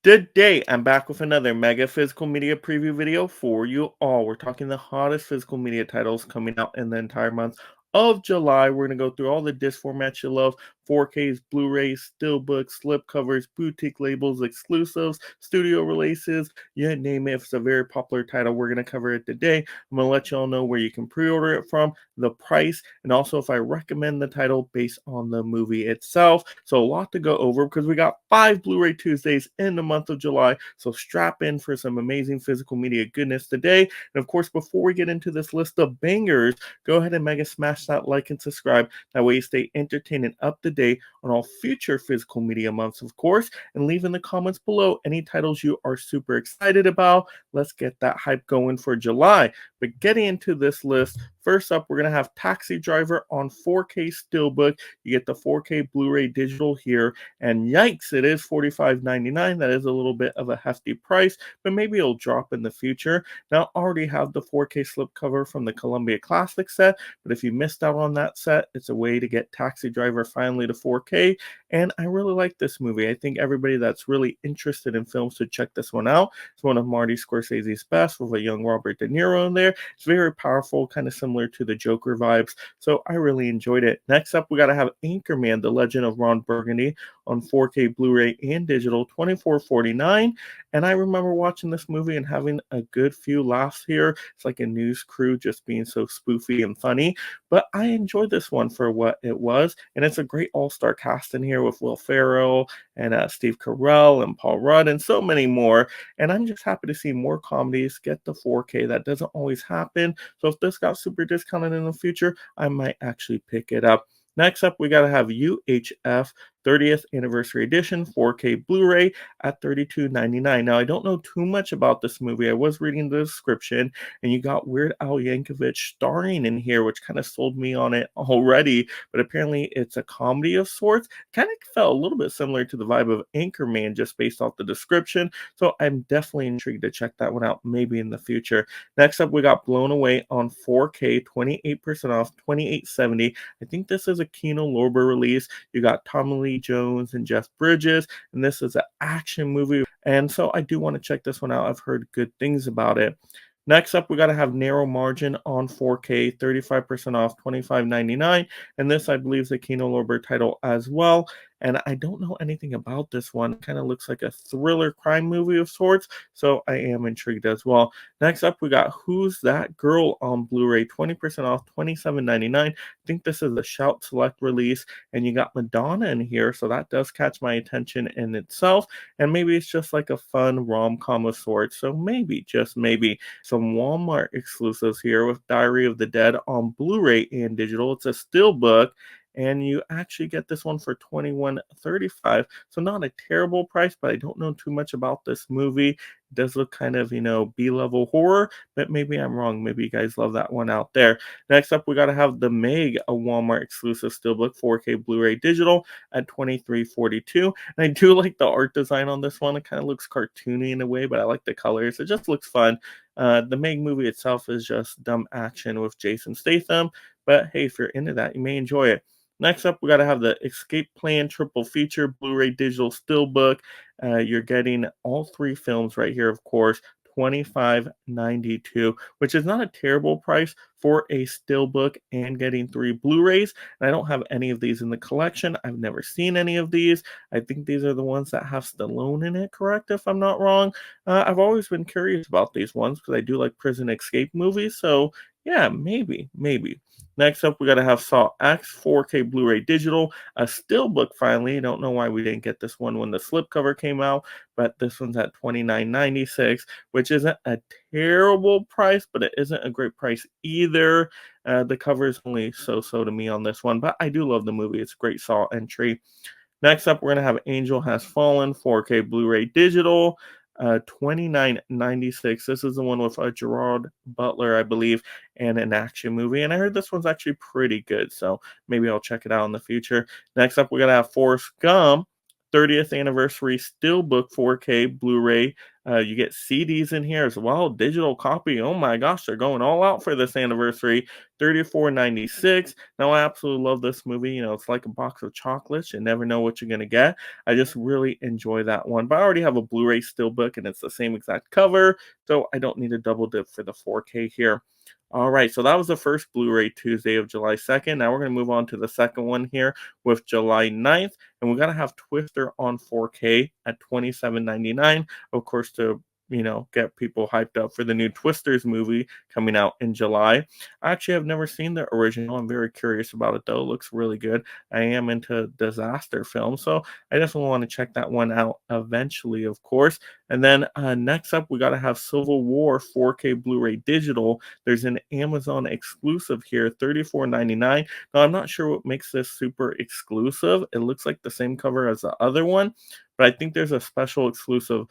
Today, I'm back with another mega physical media preview video for you all. We're talking the hottest physical media titles coming out in the entire month of July. We're going to go through all the disc formats you love: 4Ks, Blu-rays, steelbooks, slipcovers, boutique labels, exclusives, studio releases, you name it. If it's a very popular title, we're going to cover it today. I'm going to let you all know where you can pre-order it from, the price, and also if I recommend the title based on the movie itself. So a lot to go over because we got 5 Blu-ray Tuesdays in the month of July. So strap in for some amazing physical media goodness today. And of course, before we get into this list of bangers, go ahead and mega smash that like and subscribe. That way you stay entertained and up to date on all future physical media months, of course. And leave in the comments below any titles you are super excited about. Let's get that hype going for July. But getting into this list, first up, we're going to have Taxi Driver on 4K Steelbook. You get the 4K Blu-ray digital here. And yikes, it is $45.99. That is a little bit of a hefty price, but maybe it'll drop in the future. Now, I already have the 4K slipcover from the Columbia Classic set, but if you missed out on that set, it's a way to get Taxi Driver finally to 4K. And I really like this movie. I think everybody that's really interested in films should check this one out. It's one of Marty Scorsese's best with a young Robert De Niro in there. It's very powerful, kind of similar to the Joker vibes. So I really enjoyed it. Next up, we got to have Anchorman, The Legend of Ron Burgundy on 4K Blu-ray and digital, $24.49. And I remember watching this movie and having a good few laughs here. It's like a news crew just being so spoofy and funny. But I enjoyed this one for what it was. And it's a great all-star cast in here with Will Ferrell and Steve Carell and Paul Rudd and so many more. And I'm just happy to see more comedies get the 4K. That doesn't always happen. So if this got super discounted in the future, I might actually pick it up. Next up, we got to have UHF 30th Anniversary Edition 4K Blu-ray at $32.99. Now, I don't know too much about this movie. I was reading the description, and you got Weird Al Yankovic starring in here, which kind of sold me on it already. But apparently, it's a comedy of sorts. Kind of felt a little bit similar to the vibe of Anchorman, just based off the description. So I'm definitely intrigued to check that one out, maybe in the future. Next up, we got Blown Away on 4K, 28% off, $28.70. I think this is a Kino Lorber release. You got Tommy Lee Jones and Jeff Bridges, and this is an action movie. And so I do want to check this one out. I've heard good things about it. Next up, we got to have Narrow Margin on 4K, 35% off, $25.99. And this, I believe, is a Kino Lorber title as well. And I don't know anything about this one. Kind of looks like a thriller crime movie of sorts. So I am intrigued as well. Next up, we got Who's That Girl on Blu-ray, 20% off, $27.99. I think this is a Shout Select release. And you got Madonna in here. So that does catch my attention in itself. And maybe it's just like a fun rom-com of sorts. So maybe, just maybe, some Walmart exclusives here with Diary of the Dead on Blu-ray and digital. It's a steelbook, and you actually get this one for $21.35. So not a terrible price, but I don't know too much about this movie. It does look kind of, B-level horror, but maybe I'm wrong. Maybe you guys love that one out there. Next up, we got to have The Meg, a Walmart exclusive steelbook, 4K Blu-ray digital at $23.42. And I do like the art design on this one. It kind of looks cartoony in a way, but I like the colors. It just looks fun. The Meg movie itself is just dumb action with Jason Statham, but hey, if you're into that, you may enjoy it. Next up, we got to have the Escape Plan Triple Feature Blu-ray Digital Steelbook. You're getting all three films right here, of course, $25.92, which is not a terrible price for a steelbook and getting 3 Blu-rays. And I don't have any of these in the collection. I've never seen any of these. I think these are the ones that have Stallone in it, correct, if I'm not wrong. I've always been curious about these ones because I do like prison escape movies. So yeah, maybe. Next up, we got to have Saw X 4K Blu-ray digital, a steelbook finally. I don't know why we didn't get this one when the slipcover came out, but this one's at $29.96, which isn't a terrible price, but it isn't a great price either. The cover is only so-so to me on this one, but I do love the movie. It's a great Saw entry. Next up, we're going to have Angel Has Fallen 4K Blu-ray digital. $29.96. This is the one with Gerard Butler, I believe, and an action movie. And I heard this one's actually pretty good, so maybe I'll check it out in the future. Next up, we're going to have Forrest Gump 30th anniversary steelbook 4K Blu-ray. You get CDs in here as well, digital copy. Oh my gosh, they're going all out for this anniversary. 34.96. Now I absolutely love this movie. It's like a box of chocolates. You never know what you're gonna get. I just really enjoy that one. But I already have a Blu-ray steelbook and it's the same exact cover, so I don't need a double dip for the 4K here. All right, so that was the first Blu-ray Tuesday of July 2nd. Now we're going to move on to the second one here with July 9th, and we're going to have Twister on 4K at $27.99, of course, to get people hyped up for the new Twisters movie coming out in July. I actually have never seen the original. I'm very curious about it though. It looks really good. I am into disaster films, so I definitely want to check that one out eventually, of course. And then next up, we got to have Civil War 4K Blu-ray digital. There's an Amazon exclusive here, $34.99. Now, I'm not sure what makes this super exclusive. It looks like the same cover as the other one, but I think there's a special exclusive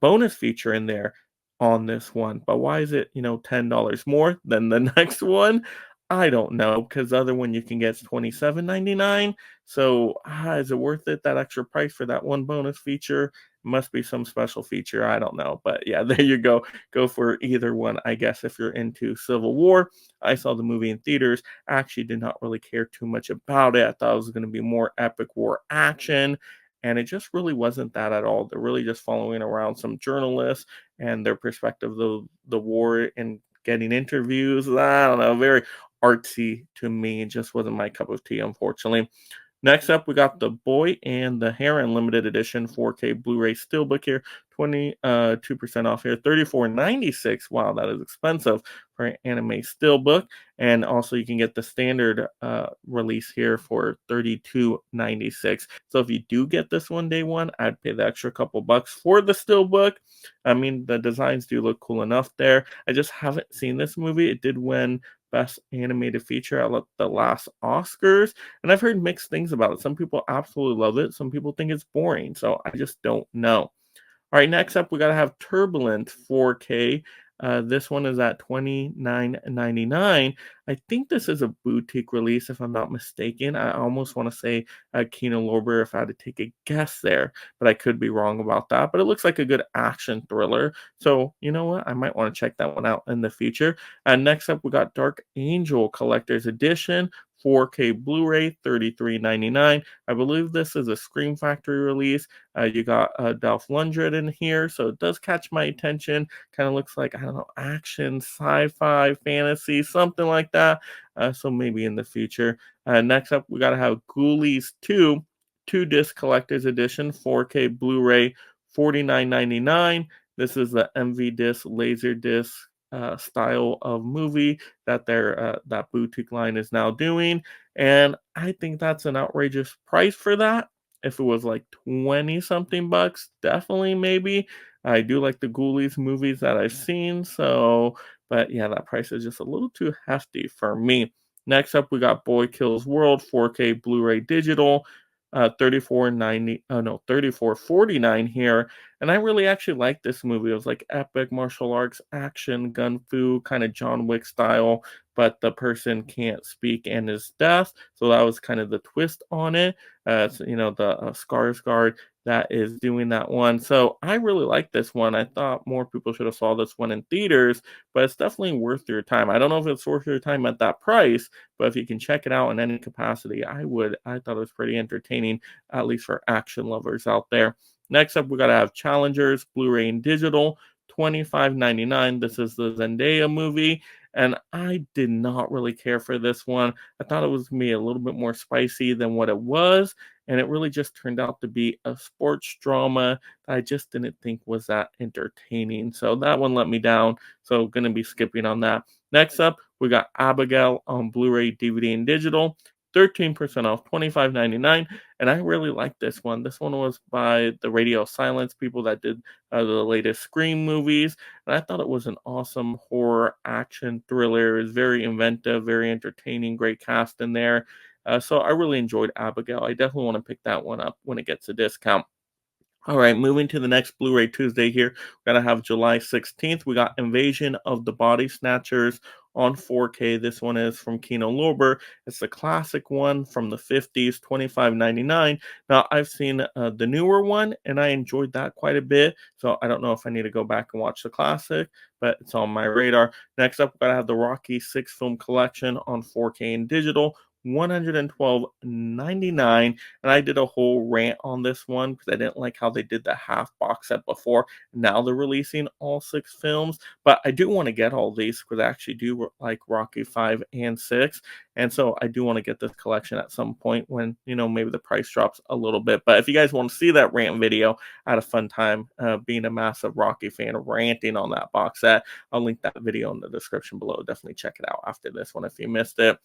bonus feature in there on this one. But why is it, $10 more than the next one? I don't know, because the other one you can get is $27.99. So is it worth it, that extra price for that one bonus feature? Must be some special feature. I don't know. But yeah, there you go. Go for either one, I guess, if you're into Civil War. I saw the movie in theaters. I actually did not really care too much about it. I thought it was going to be more epic war action. And it just really wasn't that at all. They're really just following around some journalists and their perspective of the war and getting interviews. I don't know. Very artsy to me. It just wasn't my cup of tea, unfortunately. Next up, we got The Boy and the Heron limited edition 4K Blu-ray steelbook here, 22% off here, 34.96. Wow, that is expensive for an anime steelbook. And also, you can get the standard release here for 32.96. So if you do get this one day one, I'd pay the extra couple bucks for the steelbook. I mean, the designs do look cool enough there. I just haven't seen this movie. It did win Best Animated Feature at the last Oscars, and I've heard mixed things about it. Some people absolutely love it. Some people think it's boring. So I just don't know. All right, next up, we got to have Turbulent 4K. This one is at $29.99. I think this is a boutique release, if I'm not mistaken. I almost want to say Kino Lorber if I had to take a guess there, but I could be wrong about that. But it looks like a good action thriller. So, you know what? I might want to check that one out in the future. Next up, we got Dark Angel Collector's Edition. 4K Blu-ray, $33.99. I believe this is a Scream Factory release. You got Dolph Lundgren in here, so it does catch my attention. Kind of looks like, I don't know, action, sci-fi, fantasy, something like that. So maybe in the future. Next up, we got to have Ghoulies 2, 2-disc collector's edition, 4K Blu-ray, $49.99. This is the MV disc, laser disc style of movie that that boutique line is now doing, and I think that's an outrageous price for that. If it was like 20 something bucks, definitely maybe. I do like the Ghoulies movies that I've seen, so but yeah, that price is just a little too hefty for me. Next up, we got Boy Kills World 4K Blu-ray digital, 34.90. Oh no, 34.49 here. And I really actually like this movie. It was like epic martial arts action, gun fu, kind of John Wick style, but the person can't speak and is deaf. So that was kind of the twist on it. So, the Skarsgård that is doing that one. So I really like this one. I thought more people should have saw this one in theaters, but it's definitely worth your time. I don't know if it's worth your time at that price, but if you can check it out in any capacity, I would. I thought it was pretty entertaining, at least for action lovers out there. Next up, we got to have Challengers, Blu-ray and digital, $25.99. This is the Zendaya movie, and I did not really care for this one. I thought it was going to be a little bit more spicy than what it was, and it really just turned out to be a sports drama that I just didn't think was that entertaining. So that one let me down, so going to be skipping on that. Next up, we got Abigail on Blu-ray, DVD, and digital. 13% off, $25.99. And I really like this one. This one was by the Radio Silence people that did the latest Scream movies. And I thought it was an awesome horror action thriller. It was very inventive, very entertaining, great cast in there. So I really enjoyed Abigail. I definitely want to pick that one up when it gets a discount. All right, moving to the next Blu-ray Tuesday here. We got to have July 16th. We got Invasion of the Body Snatchers on 4K. This one is from Kino Lorber. It's the classic one from the 50s, 25.99. Now, I've seen the newer one and I enjoyed that quite a bit. So I don't know if I need to go back and watch the classic, but it's on my radar. Next up, we're going to have the Rocky 6 film collection on 4K and digital. 112.99, and I did a whole rant on this one because I didn't like how they did the half box set before. Now they're releasing all 6 films, but I do want to get all these because I actually do like Rocky 5 and 6, and so I do want to get this collection at some point when maybe the price drops a little bit. But if you guys want to see that rant video, I had a fun time being a massive Rocky fan, ranting on that box set. I'll link that video in the description below. Definitely check it out after this one if you missed it.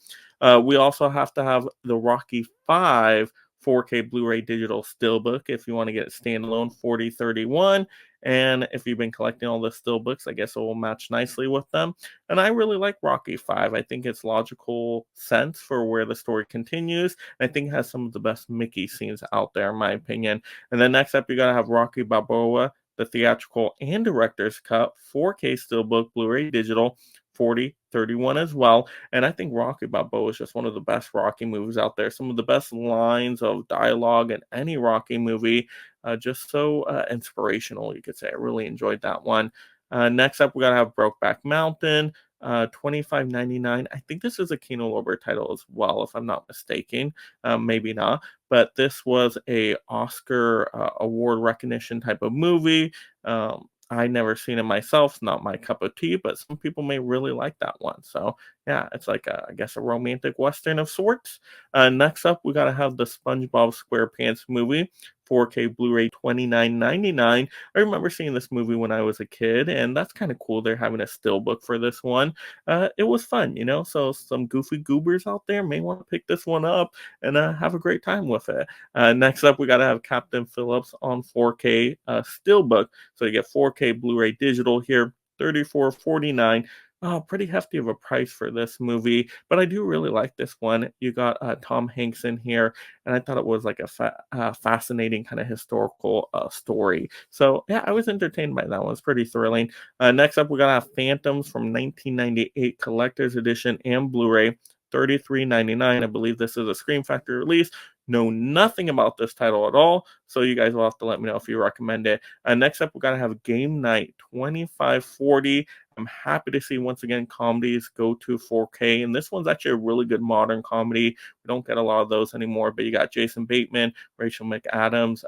We also have to have the Rocky 5 4K Blu-ray digital steelbook if you want to get it standalone, 4031. And if you've been collecting all the steelbooks, I guess it will match nicely with them. And I really like Rocky 5. I think it's logical sense for where the story continues. I think it has some of the best Mickey scenes out there, in my opinion. And then next up, you got to have Rocky Balboa, the theatrical and director's cut, 4K steelbook, Blu-ray digital, 4031 as well. And I think Rocky Balboa is just one of the best Rocky movies out there. Some of the best lines of dialogue in any Rocky movie. Just so inspirational, you could say. I really enjoyed that one. Next up, we got to have Brokeback Mountain, 25.99. I think this is a Kino Lorber title as well, if I'm not mistaken. Maybe not. But this was a Oscar award recognition type of movie. I never seen it myself, not my cup of tea, but some people may really like that one. So yeah, it's like I guess a romantic western of sorts. Next up, we gotta have the SpongeBob SquarePants movie, 4K Blu-ray, 29.99. I remember seeing this movie when I was a kid, and that's kind of cool. They're having a steelbook for this one. It was fun. So some goofy goobers out there may want to pick this one up and have a great time with it. Next up, we got to have Captain Phillips on 4K steelbook. So you get 4K Blu-ray digital here, 34.49. Oh, pretty hefty of a price for this movie, but I do really like this one. You got Tom Hanks in here, and I thought it was like a fascinating kind of historical story. So yeah, I was entertained by that one. It's pretty thrilling. Next up, we got to have Phantoms from 1998 Collector's Edition and Blu-ray. 33.99. I believe this is a Scream Factory release. Know nothing about this title at all, so you guys will have to let me know if you recommend it. Next up, we're gonna have Game Night 2540. I'm happy to see once again comedies go to 4K, and this one's actually a really good modern comedy. We don't get a lot of those anymore, but you got Jason Bateman, Rachel McAdams,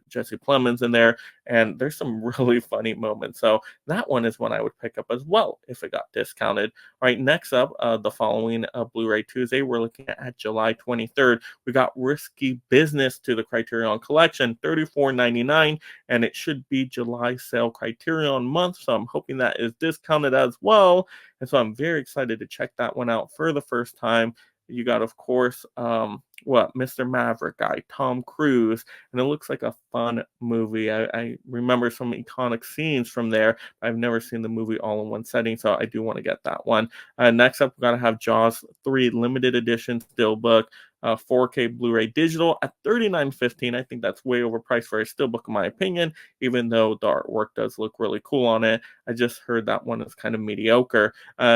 Jesse Plemons in there, and there's some really funny moments. So that one is one I would pick up as well if it got discounted. All right, next up, the following Blu-ray Tuesday, we're looking at July 23rd. We got Risky Business to the Criterion Collection, $34.99, and it should be July sale Criterion month, so I'm hoping that is discounted as well, and so I'm very excited to check that one out for the first time. You got, of course, Mr. Maverick guy, Tom Cruise, and it looks like a fun movie. I remember some iconic scenes from there. I've never seen the movie all in one setting, so I do want to get that one. Next up, we're going to have Jaws 3 limited edition steelbook. 4K Blu-ray digital at $39.15. I think that's way overpriced for a steelbook in my opinion, even though the artwork does look really cool on it. I just heard that one is kind of mediocre.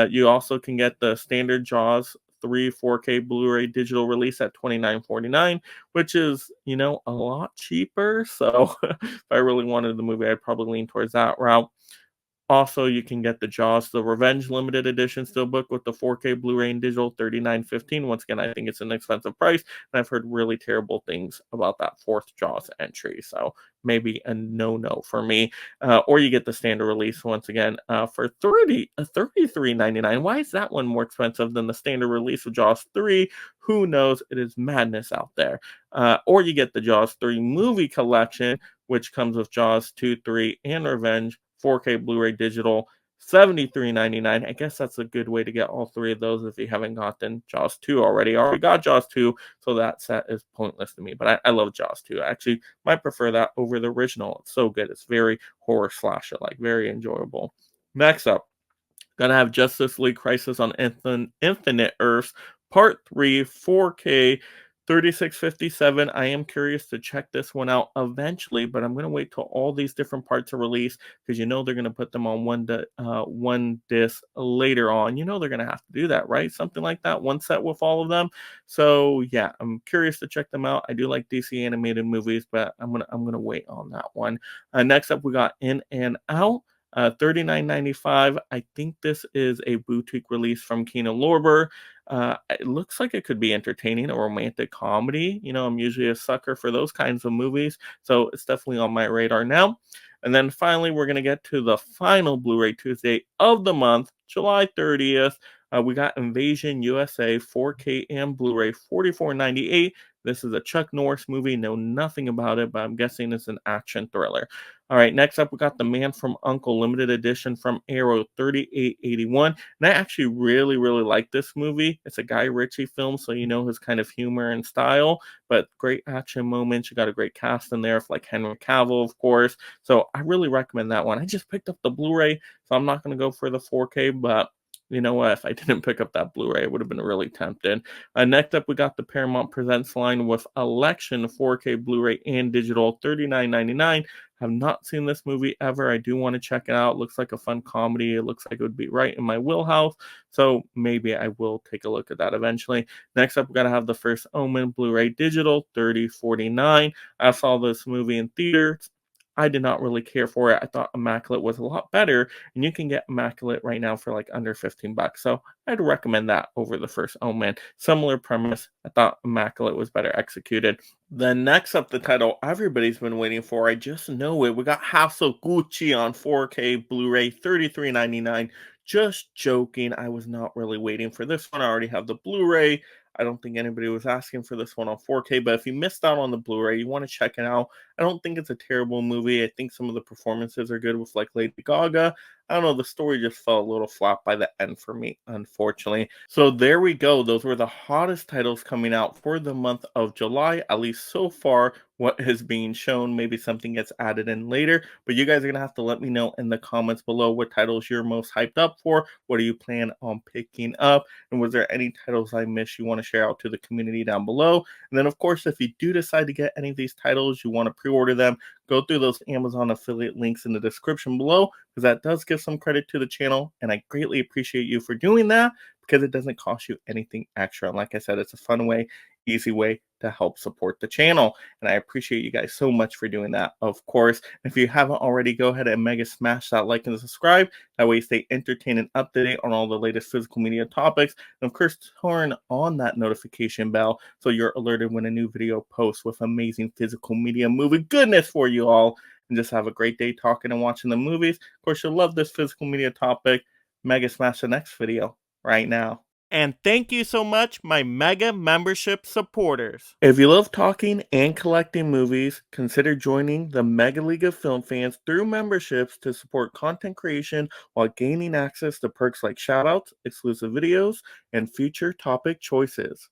You also can get the standard Jaws 3 4K Blu-ray digital release at $29.49, which is, a lot cheaper. So if I really wanted the movie, I'd probably lean towards that route. Also, you can get the Jaws, the Revenge limited edition steelbook with the 4K Blu-ray and digital, $39.15. Once again, I think it's an expensive price, and I've heard really terrible things about that fourth Jaws entry, so maybe a no-no for me. Or you get the standard release once again for $33.99. Why is that one more expensive than the standard release of Jaws 3? Who knows? It is madness out there. Or you get the Jaws 3 movie collection, which comes with Jaws 2, 3, and Revenge, 4K Blu-ray digital, $73.99. I guess that's a good way to get all three of those if you haven't gotten Jaws 2 already. I already got Jaws 2, so that set is pointless to me. But I love Jaws 2. I actually might prefer that over the original. It's so good. It's very horror slasher, like very enjoyable. Next up, gonna have Justice League Crisis on Infinite Earths Part 3 4K 3657. I am curious to check this one out eventually, but I'm going to wait till all these different parts are released because they're going to put them on one disc later on. They're going to have to do that, right? Something like that, one set with all of them. So yeah, I'm curious to check them out. I do like DC animated movies, but I'm gonna wait on that one. Next up, we got In and Out. 39.95. I think this is a boutique release from Kino Lorber. It looks like it could be entertaining, a romantic comedy. I'm usually a sucker for those kinds of movies, so it's definitely on my radar now. And then finally, we're going to get to the final Blu-ray Tuesday of the month, July 30th. We got Invasion USA 4K and Blu-ray 44.98. This is a Chuck Norris movie. Know nothing about it, but I'm guessing it's an action thriller. All right, next up, we got The Man from U.N.C.L.E. limited edition from Arrow 3881. And I actually really, really like this movie. It's a Guy Ritchie film, so his kind of humor and style, but great action moments. You got a great cast in there, like Henry Cavill, of course. So I really recommend that one. I just picked up the Blu-ray, so I'm not going to go for the 4K, but you know what? If I didn't pick up that Blu-ray, I would have been really tempted. Next up, we got the Paramount Presents line with Election 4K Blu-ray and digital, $39.99. Have not seen this movie ever. I do want to check it out. Looks like a fun comedy. It looks like it would be right in my wheelhouse. So maybe I will take a look at that eventually. Next up, we got to have The First Omen Blu-ray digital, $30.49. I saw this movie in theaters. I did not really care for it. I thought Immaculate was a lot better, and you can get Immaculate right now for like under $15. So I'd recommend that over The First Omen. Similar premise. I thought Immaculate was better executed. Then next up, the title everybody's been waiting for. I just know it. We got House of Gucci on 4K Blu-ray, $33.99. Just joking. I was not really waiting for this one. I already have the Blu-ray. I don't think anybody was asking for this one on 4K, but if you missed out on the Blu-ray, you want to check it out. I don't think it's a terrible movie. I think some of the performances are good with like Lady Gaga. I don't know, the story just fell a little flat by the end for me, unfortunately. So there we go. Those were the hottest titles coming out for the month of July, at least so far, what is being shown. Maybe something gets added in later, but you guys are going to have to let me know in the comments below what titles you're most hyped up for. What do you plan on picking up? And was there any titles I missed you want to share out to the community down below? And then, of course, if you do decide to get any of these titles, you want to pre-order them, go through those Amazon affiliate links in the description below, because that does give some credit to the channel, and I greatly appreciate you for doing that because it doesn't cost you anything extra. And like I said, it's a fun way, easy way to help support the channel, and I appreciate you guys so much for doing that. Of course, if you haven't already, go ahead and mega smash that like and subscribe. That way you stay entertained and up to date on all the latest physical media topics, and of course turn on that notification bell so you're alerted when a new video posts with amazing physical media movie goodness for you all. And just have a great day talking and watching the movies. Of course, you'll love this physical media topic. Mega smash the next video right now. And thank you so much, my Mega membership supporters. If you love talking and collecting movies, consider joining the Mega League of Film Fans through memberships to support content creation while gaining access to perks like shoutouts, exclusive videos, and future topic choices.